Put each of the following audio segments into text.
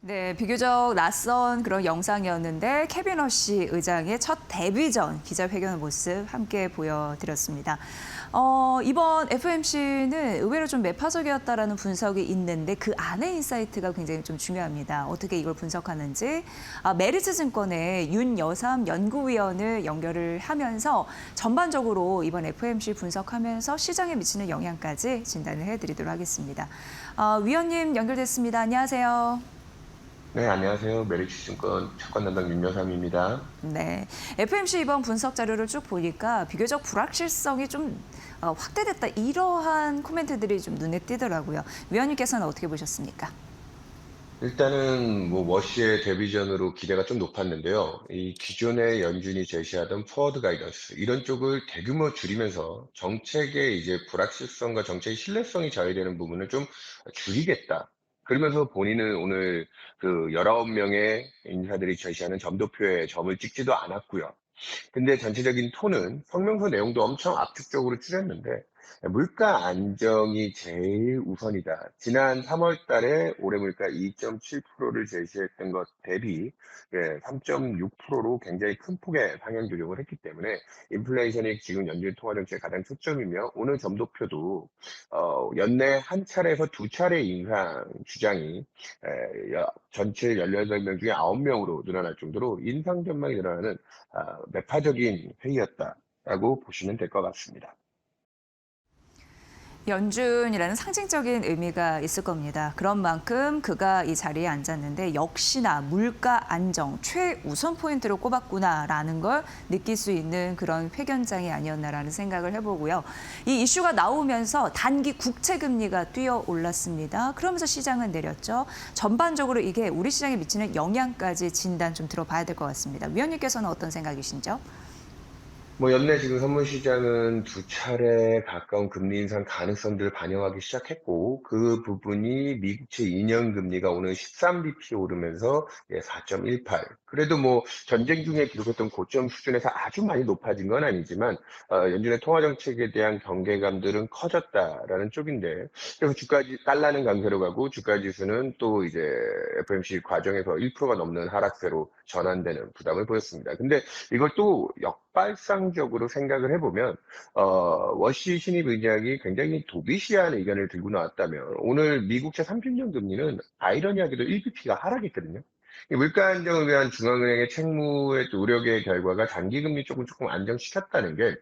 네, 비교적 낯선 그런 영상이었는데 케빈 허시 의장의 첫 데뷔 전 기자회견 모습 함께 보여드렸습니다. 이번 FOMC는 의외로 좀 매파적이었다라는 분석이 있는데 그 안에 인사이트가 굉장히 좀 중요합니다. 어떻게 이걸 분석하는지 메리츠 증권의 윤여삼 연구위원을 연결을 하면서 전반적으로 이번 FOMC 분석하면서 시장에 미치는 영향까지 진단을 해드리도록 하겠습니다. 위원님 연결됐습니다. 안녕하세요. 네, 안녕하세요. 메리츠증권 채권 담당 윤여삼입니다. 네, FOMC 이번 분석 자료를 쭉 보니까 비교적 불확실성이 좀 확대됐다 이러한 코멘트들이 좀 눈에 띄더라고요. 위원님께서는 어떻게 보셨습니까? 일단은 워시의 데뷔전으로 기대가 좀 높았는데요. 이 기존의 연준이 제시하던 포워드 가이던스 이런 쪽을 대규모 줄이면서 정책의 이제 불확실성과 정책의 신뢰성이 저해되는 부분을 좀 줄이겠다. 그러면서 본인은 오늘 그 19명의 인사들이 제시하는 점도표에 점을 찍지도 않았고요. 근데 전체적인 톤은 성명서 내용도 엄청 압축적으로 줄였는데 물가 안정이 제일 우선이다. 지난 3월 달에 올해 물가 2.7%를 제시했던 것 대비 3.6%로 굉장히 큰 폭의 상향 조정을 했기 때문에 인플레이션이 지금 연준 통화 정책의 가장 초점이며 오늘 점도표도 연내 한 차례에서 두 차례 인상 주장이 전체 18명 중에 9명으로 늘어날 정도로 인상 전망이 늘어나는 매파적인 회의였다라고 보시면 될 것 같습니다. 연준이라는 상징적인 의미가 있을 겁니다. 그런 만큼 그가 이 자리에 앉았는데 역시나 물가 안정 최우선 포인트로 꼽았구나라는 걸 느낄 수 있는 그런 회견장이 아니었나라는 생각을 해보고요. 이 이슈가 나오면서 단기 국채 금리가 뛰어 올랐습니다. 그러면서 시장은 내렸죠. 전반적으로 이게 우리 시장에 미치는 영향까지 진단 좀 들어봐야 될 것 같습니다. 위원님께서는 어떤 생각이신죠? 연내 지금 선물 시장은 두 차례 가까운 금리 인상 가능성들을 반영하기 시작했고, 그 부분이 미국채 2년 금리가 오늘 13bp 오르면서 4.18. 그래도 전쟁 중에 기록했던 고점 수준에서 아주 많이 높아진 건 아니지만, 연준의 통화 정책에 대한 경계감들은 커졌다라는 쪽인데, 그래서 달러는 강세로 가고 주가 지수는 또 이제 FOMC 과정에서 1%가 넘는 하락세로 전환되는 부담을 보였습니다. 근데 이걸 또 역발상적으로 생각을 해보면 워시 신입 의장이 굉장히 도비시한 의견을 들고 나왔다면 오늘 미국채 30년 금리는 아이러니하게도 1bp가 하락했거든요. 이 물가 안정을 위한 중앙은행의 책무의 노력의 결과가 장기 금리 조금 안정시켰다는 게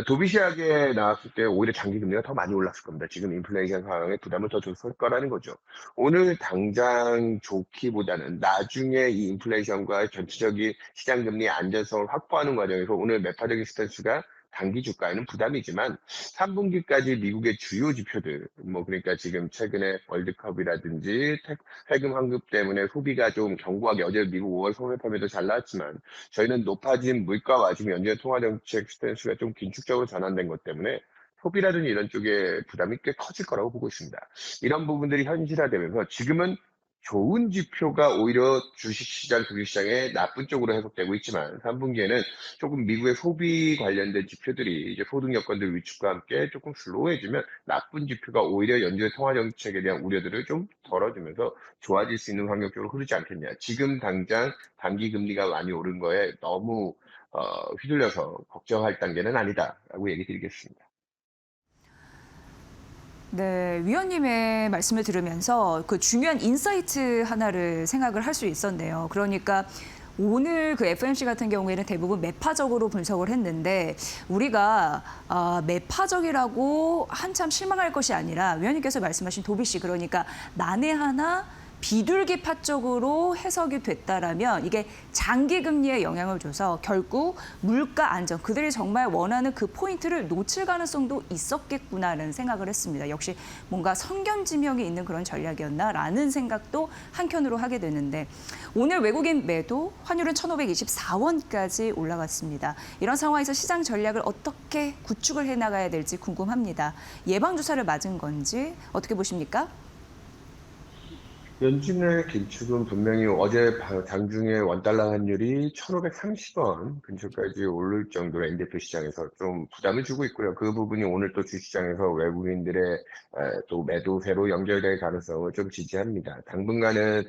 도비시하게 나왔을 때 오히려 장기 금리가 더 많이 올랐을 겁니다. 지금 인플레이션 상황에 부담을 더 줬을 거라는 거죠. 오늘 당장 좋기보다는 나중에 이 인플레이션과 전체적인 시장 금리 안전성을 확보하는 과정에서 오늘 매파적인 스탠스가 단기 주가에는 부담이지만 3분기까지 미국의 주요 지표들, 그러니까 지금 최근에 월드컵이라든지 세금 환급 때문에 소비가 좀 견고하게 어제 미국 5월 소매 판매도 잘 나왔지만 저희는 높아진 물가와 지금 연준의 통화 정책 스탠스가 좀 긴축적으로 전환된 것 때문에 소비라든지 이런 쪽에 부담이 꽤 커질 거라고 보고 있습니다. 이런 부분들이 현실화되면서 지금은 좋은 지표가 오히려 주식시장, 주식시장에 나쁜 쪽으로 해석되고 있지만 3분기에는 조금 미국의 소비 관련된 지표들이 이제 소득 여건들 위축과 함께 조금 슬로우해지면 나쁜 지표가 오히려 연준의 통화 정책에 대한 우려들을 좀 덜어주면서 좋아질 수 있는 환경 쪽으로 흐르지 않겠냐. 지금 당장 단기 금리가 많이 오른 거에 너무 휘둘려서 걱정할 단계는 아니다라고 얘기 드리겠습니다. 네, 위원님의 말씀을 들으면서 그 중요한 인사이트 하나를 생각을 할 수 있었네요. 그러니까 오늘 그 FOMC 같은 경우에는 대부분 매파적으로 분석을 했는데 우리가 매파적이라고 한참 실망할 것이 아니라 위원님께서 말씀하신 도비씨 그러니까 난해하나 비둘기파 쪽으로 해석이 됐다라면 이게 장기 금리에 영향을 줘서 결국 물가 안정, 그들이 정말 원하는 그 포인트를 놓칠 가능성도 있었겠구나라는 생각을 했습니다. 역시 뭔가 성견지명이 있는 그런 전략이었나라는 생각도 한켠으로 하게 되는데 오늘 외국인 매도 환율은 1,524원까지 올라갔습니다. 이런 상황에서 시장 전략을 어떻게 구축을 해나가야 될지 궁금합니다. 예방주사를 맞은 건지 어떻게 보십니까? 연준의 긴축은 분명히 어제 장중에 원달러 환율이 1,530원 근처까지 오를 정도로 엔대표 시장에서 좀 부담을 주고 있고요. 그 부분이 오늘 또 주시장에서 외국인들의 또 매도세로 연결될 가능성을 좀 지지합니다. 당분간은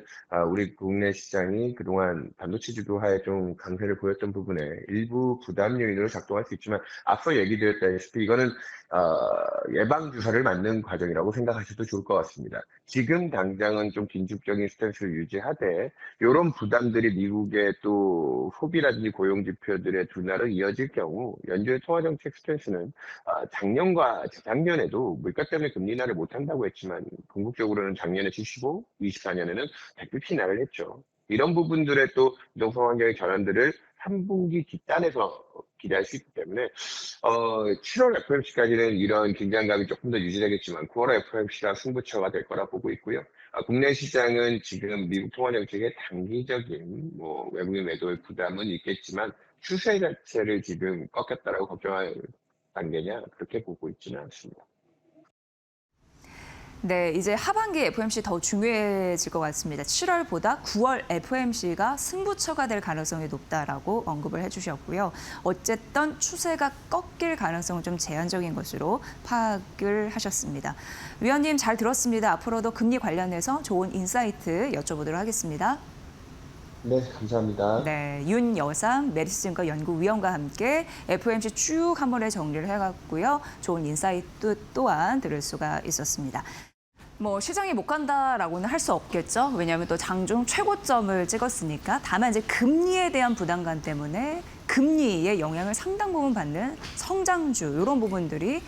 우리 국내 시장이 그동안 반도체 주도하에 좀 강세를 보였던 부분에 일부 부담 요인으로 작동할 수 있지만 앞서 얘기드렸다시피 이거는 예방 주사를 맞는 과정이라고 생각하셔도 좋을 것 같습니다. 지금 당장은 좀 긴축적인 스탠스를 유지하되 이런 부담들이 미국의 또 소비라든지 고용 지표들의 둔화로 이어질 경우 연준의 통화정책 스탠스는 작년과 재작년에도 물가 때문에 금리 인하를 못한다고 했지만 궁극적으로는 작년에 75, 24년에는 100bp 인하를 했죠. 이런 부분들의 또 부동산 환경의 전환들을 3분기 뒷단에서 기대할 수 있기 때문에 7월 FOMC까지는 이런 긴장감이 조금 더 유지되겠지만 9월 FOMC가 승부처가 될 거라 보고 있고요. 국내 시장은 지금 미국 통화 정책의 단기적인 뭐 외국인 매도의 부담은 있겠지만 추세 자체를 지금 꺾였다라고 걱정할 단계냐 그렇게 보고 있지는 않습니다. 네, 이제 하반기 FOMC 더 중요해질 것 같습니다. 7월보다 9월 FOMC가 승부처가 될 가능성이 높다라고 언급을 해주셨고요. 어쨌든 추세가 꺾일 가능성은 좀 제한적인 것으로 파악을 하셨습니다. 위원님 잘 들었습니다. 앞으로도 금리 관련해서 좋은 인사이트 여쭤보도록 하겠습니다. 네, 감사합니다. 네, 윤여상 메리츠증권 연구위원과 함께 FOMC 쭉 한 번에 정리를 해갔고요. 좋은 인사이트 또한 들을 수가 있었습니다. 뭐 시장이 못 간다라고는 할 수 없겠죠. 왜냐하면 또 장중 최고점을 찍었으니까. 다만 이제 금리에 대한 부담감 때문에 금리의 영향을 상당 부분 받는 성장주 이런 부분들이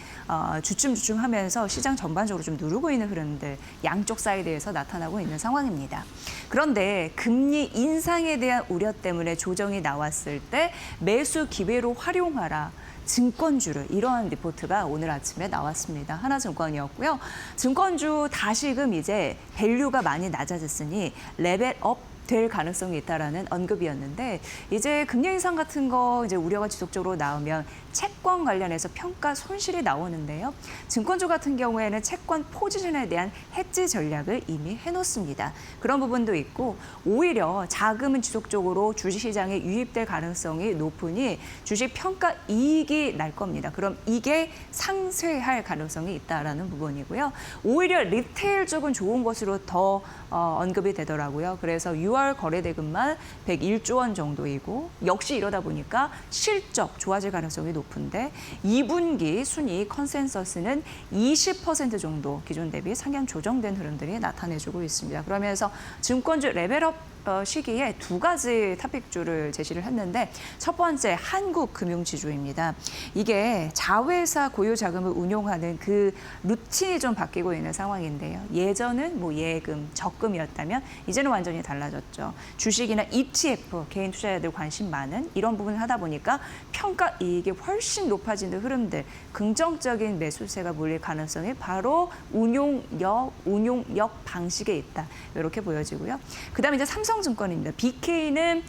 주춤주춤하면서 시장 전반적으로 좀 누르고 있는 흐름들 양쪽 사이드에서 나타나고 있는 상황입니다. 그런데 금리 인상에 대한 우려 때문에 조정이 나왔을 때 매수 기회로 활용하라. 증권주를 이러한 리포트가 오늘 아침에 나왔습니다. 하나증권이었고요. 증권주 다시금 이제 밸류가 많이 낮아졌으니 레벨업 될 가능성이 있다라는 언급이었는데 이제 금리 인상 같은 거 이제 우려가 지속적으로 나오면 채권 관련해서 평가 손실이 나오는데요. 증권주 같은 경우에는 채권 포지션에 대한 해지 전략을 이미 해놓습니다. 그런 부분도 있고 오히려 자금은 지속적으로 주식시장에 유입될 가능성이 높으니 주식 평가 이익이 날 겁니다. 그럼 이게 상쇄할 가능성이 있다라는 부분이고요. 오히려 리테일 쪽은 좋은 것으로 더 언급이 되더라고요. 그래서 6월 거래대금만 101조 원 정도이고 역시 이러다 보니까 실적 좋아질 가능성이 높은데 2분기 순이익 컨센서스는 20% 정도 기존 대비 상향 조정된 흐름들이 나타내주고 있습니다. 그러면서 증권주 레벨업 시기에 두 가지 토픽주를 제시를 했는데 첫 번째 한국금융지주입니다. 이게 자회사 고유 자금을 운용하는 그 루틴이 좀 바뀌고 있는 상황인데요. 예전은 뭐 예금, 적금이었다면 이제는 완전히 달라졌죠. 주식이나 ETF, 개인 투자자들 관심 많은 이런 부분을 하다 보니까 평가 이익이 훨씬 높아지는 흐름들, 긍정적인 매수세가 몰릴 가능성이 바로 운용력 방식에 있다. 이렇게 보여지고요. 그다음에 이제 삼성증권입니다. BK는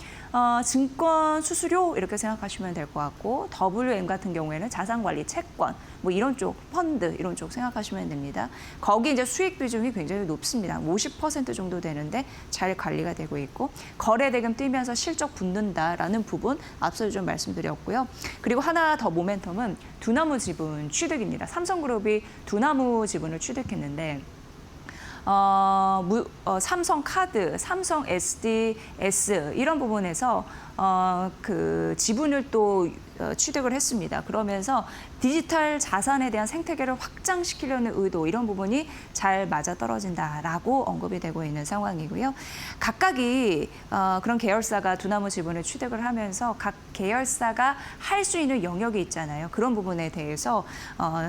증권 수수료 이렇게 생각하시면 될 것 같고 WM 같은 경우에는 자산관리, 채권 뭐 이런 쪽 펀드 이런 쪽 생각하시면 됩니다. 거기 이제 수익 비중이 굉장히 높습니다. 50% 정도 되는데 잘 관리가 되고 있고 거래대금 뛰면서 실적 붙는다라는 부분 앞서 좀 말씀드렸고요. 그리고 하나 더 모멘텀은 두나무 지분 취득입니다. 삼성그룹이 두나무 지분을 취득했는데 삼성카드, 삼성 SDS 이런 부분에서 그 지분을 또 취득을 했습니다. 그러면서 디지털 자산에 대한 생태계를 확장시키려는 의도 이런 부분이 잘 맞아떨어진다라고 언급이 되고 있는 상황이고요. 각각이 그런 계열사가 두나무 지분을 취득을 하면서 각 계열사가 할 수 있는 영역이 있잖아요. 그런 부분에 대해서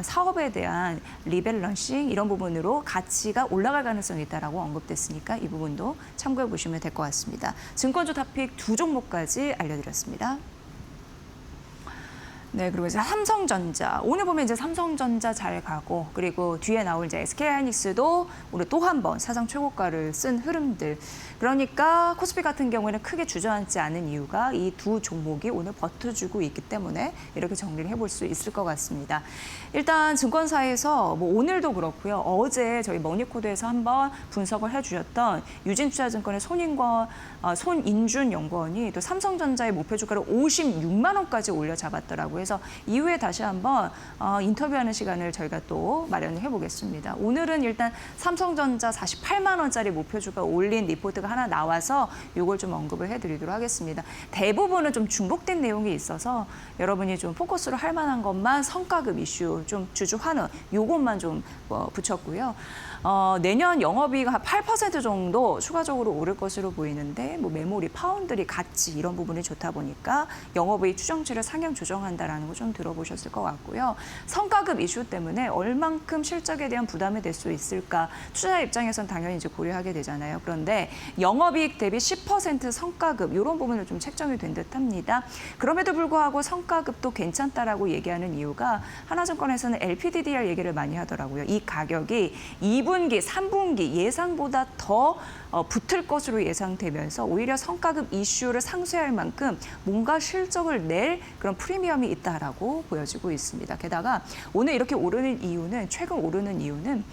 사업에 대한 리밸런싱 이런 부분으로 가치가 올라갈 가능성이 있다라고 언급됐으니까 이 부분도 참고해 보시면 될 것 같습니다. 증권주 토픽 두 종목까지 알려드렸습니다. 네, 그리고 이제 삼성전자. 오늘 보면 이제 삼성전자 잘 가고, 그리고 뒤에 나올 이제 SK하이닉스도 오늘 또 한 번 사상 최고가를 쓴 흐름들. 그러니까 코스피 같은 경우에는 크게 주저앉지 않은 이유가 이 두 종목이 오늘 버텨주고 있기 때문에 이렇게 정리를 해볼 수 있을 것 같습니다. 일단 증권사에서 뭐 오늘도 그렇고요. 어제 저희 머니코드에서 한번 분석을 해주셨던 유진투자증권의 손인준 연구원이 또 삼성전자의 목표 주가를 56만 원까지 올려 잡았더라고요. 그래서 이후에 다시 한번 인터뷰하는 시간을 저희가 또 마련을 해보겠습니다. 오늘은 일단 삼성전자 48만 원짜리 목표 주가 올린 리포트가 하나 나와서 이걸 좀 언급을 해드리도록 하겠습니다. 대부분은 좀 중복된 내용이 있어서 여러분이 좀 포커스로 할 만한 것만 성과급 이슈, 좀 주주 환원, 요것만 좀 붙였고요. 내년 영업이익 한 8% 정도 추가적으로 오를 것으로 보이는데 뭐 메모리, 파운드리, 가치 이런 부분이 좋다 보니까 영업이익 추정치를 상향 조정한다라는 거 좀 들어보셨을 것 같고요. 성과급 이슈 때문에 얼만큼 실적에 대한 부담이 될 수 있을까? 투자 입장에선 당연히 이제 고려하게 되잖아요. 그런데 영업이익 대비 10% 성과급 이런 부분을 좀 책정이 된 듯합니다. 그럼에도 불구하고 성과급도 괜찮다라고 얘기하는 이유가 하나증권에서는 LPDDR 얘기를 많이 하더라고요. 이 가격이 2분기, 3분기 예상보다 더 붙을 것으로 예상되면서 오히려 성과급 이슈를 상쇄할 만큼 뭔가 실적을 낼 그런 프리미엄이 있다라고 보여지고 있습니다. 게다가 오늘 이렇게 오르는 이유는 최근 오르는 이유는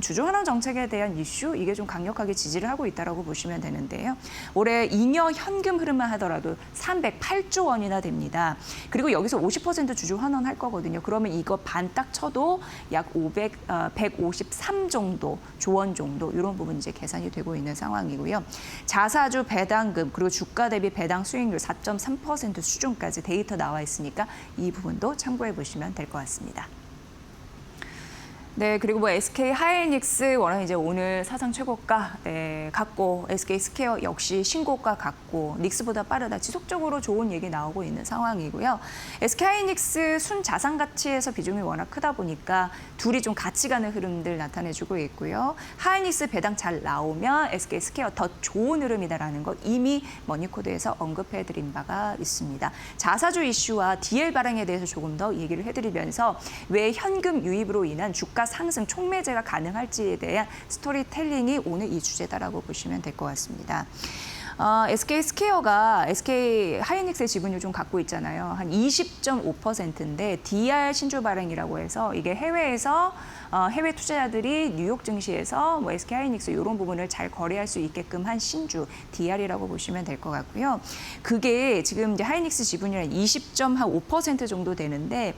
주주 환원 정책에 대한 이슈 이게 좀 강력하게 지지를 하고 있다라고 보시면 되는데요. 올해 2년 현금 흐름만 하더라도 308조 원이나 됩니다. 그리고 여기서 50% 주주 환원할 거거든요. 그러면 이거 반 딱 쳐도 약 153 정도, 조원 정도 이런 부분 이제 계산이 되고 있는 상황이고요. 자사주 배당금 그리고 주가 대비 배당 수익률 4.3% 수준까지 데이터 나와 있으니까 이 부분도 참고해 보시면 될 것 같습니다. 네, 그리고 뭐 SK 하이닉스 워낙 이제 오늘 사상 최고가 갔고 SK 스퀘어 역시 신고가 갔고 닉스보다 빠르다 지속적으로 좋은 얘기 나오고 있는 상황이고요. SK 하이닉스 순자산 가치에서 비중이 워낙 크다 보니까 둘이 좀 같이 가는 흐름들 나타내주고 있고요. 하이닉스 배당 잘 나오면 SK 스퀘어 더 좋은 흐름이다라는 것 이미 머니코드에서 언급해드린 바가 있습니다. 자사주 이슈와 DL 발행에 대해서 조금 더 얘기를 해드리면서 왜 현금 유입으로 인한 주가 상승 촉매제가 가능할지에 대한 스토리텔링이 오늘 이 주제다라고 보시면 될 것 같습니다. SK 스퀘어가 SK 하이닉스의 지분율 좀 갖고 있잖아요. 한 20.5%인데 DR 신주 발행이라고 해서 이게 해외에서 해외 투자자들이 뉴욕 증시에서 뭐 SK 하이닉스 이런 부분을 잘 거래할 수 있게끔 한 신주 DR이라고 보시면 될 것 같고요. 그게 지금 이제 하이닉스 지분율이 20.5% 정도 되는데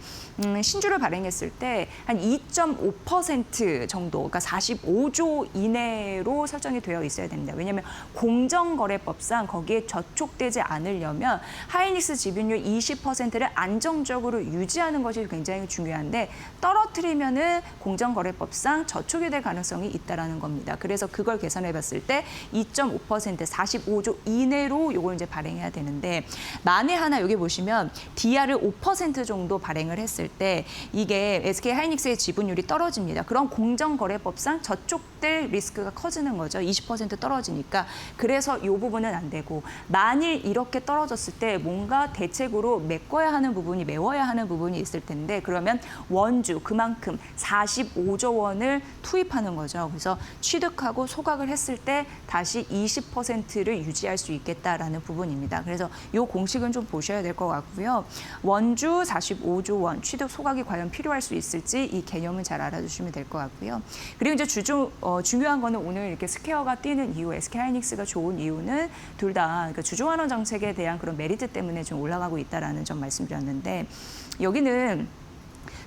신주를 발행했을 때 한 2.5% 정도, 그러니까 45조 이내로 설정이 되어 있어야 됩니다. 왜냐하면 공정거래법상 거기에 저촉되지 않으려면 하이닉스 지분율 20%를 안정적으로 유지하는 것이 굉장히 중요한데 떨어뜨리면은 공정거래법상 저촉이 될 가능성이 있다라는 겁니다. 그래서 그걸 계산해 봤을 때 2.5% 45조 이내로 요걸 이제 발행해야 되는데 만에 하나 여기 보시면 DR을 5% 정도 발행을 했을 때 이게 SK 하이닉스의 지분율이 떨어집니다. 그럼 공정거래법상 저촉될 리스크가 커지는 거죠. 20% 떨어지니까. 그래서 이 부분은 안 되고 만일 이렇게 떨어졌을 때 뭔가 대책으로 메꿔야 하는 부분이 메워야 하는 부분이 있을 텐데 그러면 원주 그만큼 45조 원을 투입하는 거죠. 그래서 취득하고 소각을 했을 때 다시 20%를 유지할 수 있겠다라는 부분입니다. 그래서 이 공식은 좀 보셔야 될 것 같고요. 원주 45조 원 취득 소각이 과연 필요할 수 있을지 이 개념은 잘 알아두시면 될 것 같고요. 그리고 이제 중요한 거는 오늘 이렇게 스퀘어가 뛰는 이유, SK 하이닉스가 좋은 이유는 둘 다 그러니까 주주 환원 정책에 대한 그런 메리트 때문에 좀 올라가고 있다라는 점 말씀드렸는데 여기는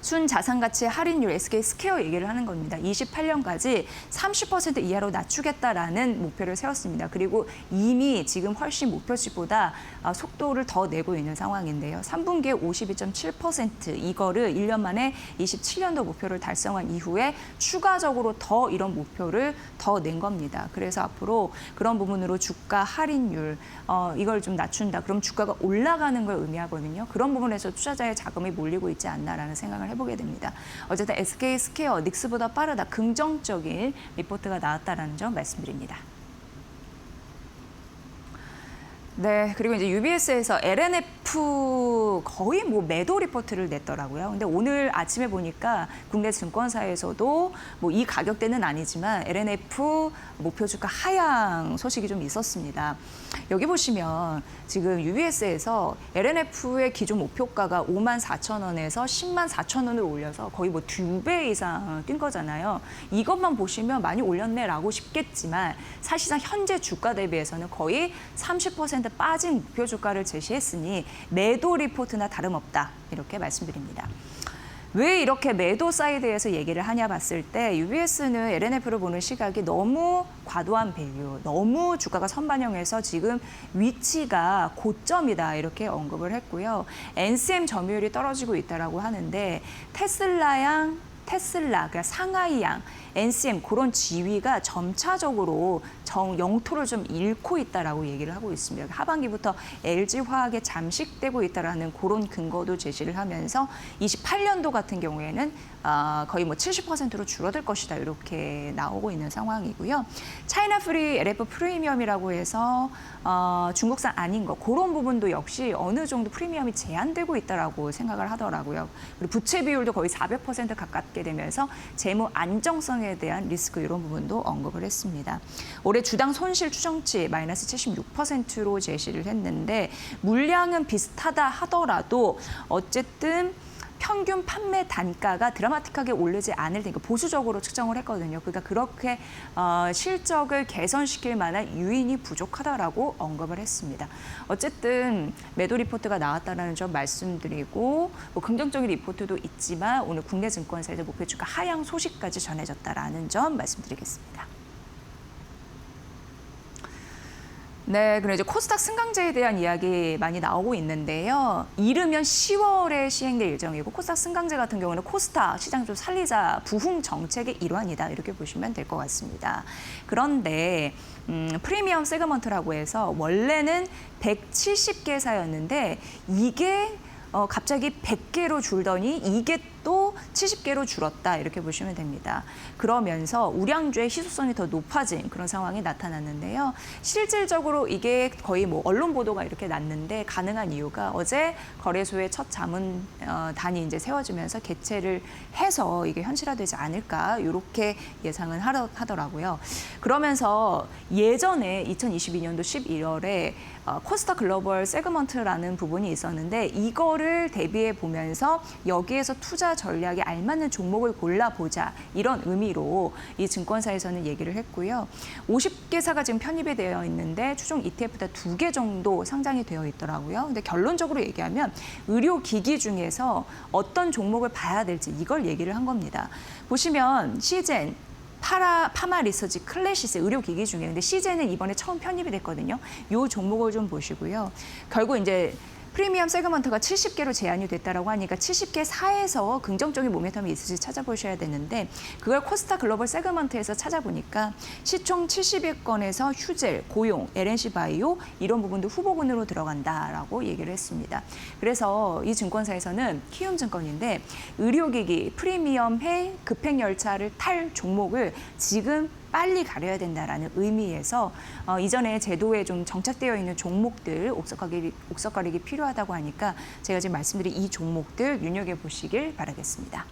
순자산 가치 할인율 SK 스퀘어 얘기를 하는 겁니다. 28년까지 30% 이하로 낮추겠다라는 목표를 세웠습니다. 그리고 이미 지금 훨씬 목표치보다 속도를 더 내고 있는 상황인데요. 3분기에 52.7% 이거를 1년 만에 27년도 목표를 달성한 이후에 추가적으로 더 이런 목표를 더 낸 겁니다. 그래서 앞으로 그런 부분으로 주가 할인율 이걸 좀 낮춘다. 그럼 주가가 올라가는 걸 의미하거든요. 그런 부분에서 투자자의 자금이 몰리고 있지 않나라는 생각을 해보게 됩니다. 어쨌든 SK 스퀘어 닉스보다 빠르다. 긍정적인 리포트가 나왔다는 점 말씀드립니다. 네, 그리고 이제 UBS에서 LNF LNF 거의 뭐 매도 리포트를 냈더라고요. 근데 오늘 아침에 보니까 국내 증권사에서도 뭐 이 가격대는 아니지만 LNF 목표 주가 하향 소식이 좀 있었습니다. 여기 보시면 지금 UBS에서 LNF의 기존 목표가가 54,000원에서 104,000원을 올려서 거의 뭐 2배 이상 뛴 거잖아요. 이것만 보시면 많이 올렸네라고 싶겠지만 사실상 현재 주가 대비해서는 거의 30% 빠진 목표 주가를 제시했으니 매도 리포트나 다름없다 이렇게 말씀드립니다. 왜 이렇게 매도 사이드에서 얘기를 하냐 봤을 때 UBS는 LNF를 보는 시각이 너무 과도한 밸류, 너무 주가가 선반영해서 지금 위치가 고점이다 이렇게 언급을 했고요. NCM 점유율이 떨어지고 있다라고 하는데 테슬라, 그러니까 상하이양, NCM 그런 지위가 점차적으로 영토를 좀 잃고 있다라고 얘기를 하고 있습니다. 하반기부터 LG화학에 잠식되고 있다라는 그런 근거도 제시를 하면서 28년도 같은 경우에는 거의 뭐 70%로 줄어들 것이다 이렇게 나오고 있는 상황이고요. 차이나 프리 LF 프리미엄이라고 해서 중국산 아닌 거 그런 부분도 역시 어느 정도 프리미엄이 제한되고 있다라고 생각을 하더라고요. 그리고 부채 비율도 거의 400% 가깝게 되면서 재무 안정성에 대한 리스크 이런 부분도 언급을 했습니다. 올해 주당 손실 추정치 마이너스 76%로 제시를 했는데 물량은 비슷하다 하더라도 어쨌든 평균 판매 단가가 드라마틱하게 오르지 않을 테니까 보수적으로 측정을 했거든요. 그러니까 그렇게 실적을 개선시킬 만한 요인이 부족하다라고 언급을 했습니다. 어쨌든 매도 리포트가 나왔다는 점 말씀드리고 뭐 긍정적인 리포트도 있지만 오늘 국내 증권사에서 목표 주가 하향 소식까지 전해졌다라는 점 말씀드리겠습니다. 네, 그럼 이제 코스닥 승강제에 대한 이야기 많이 나오고 있는데요. 이르면 10월에 시행될 예정이고 코스닥 승강제 같은 경우는 코스닥 시장 좀 살리자 부흥 정책의 일환이다 이렇게 보시면 될 것 같습니다. 그런데 프리미엄 세그먼트라고 해서 원래는 170개사였는데 이게 갑자기 100개로 줄더니 이게 또 70개로 줄었다 이렇게 보시면 됩니다. 그러면서 우량주의 희소성이 더 높아진 그런 상황이 나타났는데요. 실질적으로 이게 거의 뭐 언론 보도가 이렇게 났는데 가능한 이유가 어제 거래소의 첫 자문단이 이제 세워지면서 개최를 해서 이게 현실화되지 않을까 이렇게 예상은 하더라고요. 그러면서 예전에 2022년도 11월에 코스닥 글로벌 세그먼트라는 부분이 있었는데 이거를 대비해 보면서 여기에서 투자 전략에 알맞는 종목을 골라보자 이런 의미로 이 증권사에서는 얘기를 했고요. 50개사가 지금 편입이 되어 있는데 추종 ETF가 2개 정도 상장이 되어 있더라고요. 근데 결론적으로 얘기하면 의료기기 중에서 어떤 종목을 봐야 될지 이걸 얘기를 한 겁니다. 보시면 시젠, 파마 리서치 클래시스 의료기기 중에 근데 시젠은 이번에 처음 편입이 됐거든요. 이 종목을 좀 보시고요. 결국 이제 프리미엄 세그먼트가 70개로 제한이 됐다라고 하니까 70개 사에서 긍정적인 모멘텀이 있을지 찾아보셔야 되는데 그걸 코스닥 글로벌 세그먼트에서 찾아보니까 시총 70위권에서 휴젤, 고용, LNC 바이오 이런 부분도 후보군으로 들어간다라고 얘기를 했습니다. 그래서 이 증권사에서는 키움증권인데 의료기기 프리미엄의 급행열차를 탈 종목을 지금 빨리 가려야 된다라는 의미에서 이전에 제도에 좀 정착되어 있는 종목들 옥석가리기 필요하다고 하니까 제가 지금 말씀드린 이 종목들 눈여겨보시길 바라겠습니다.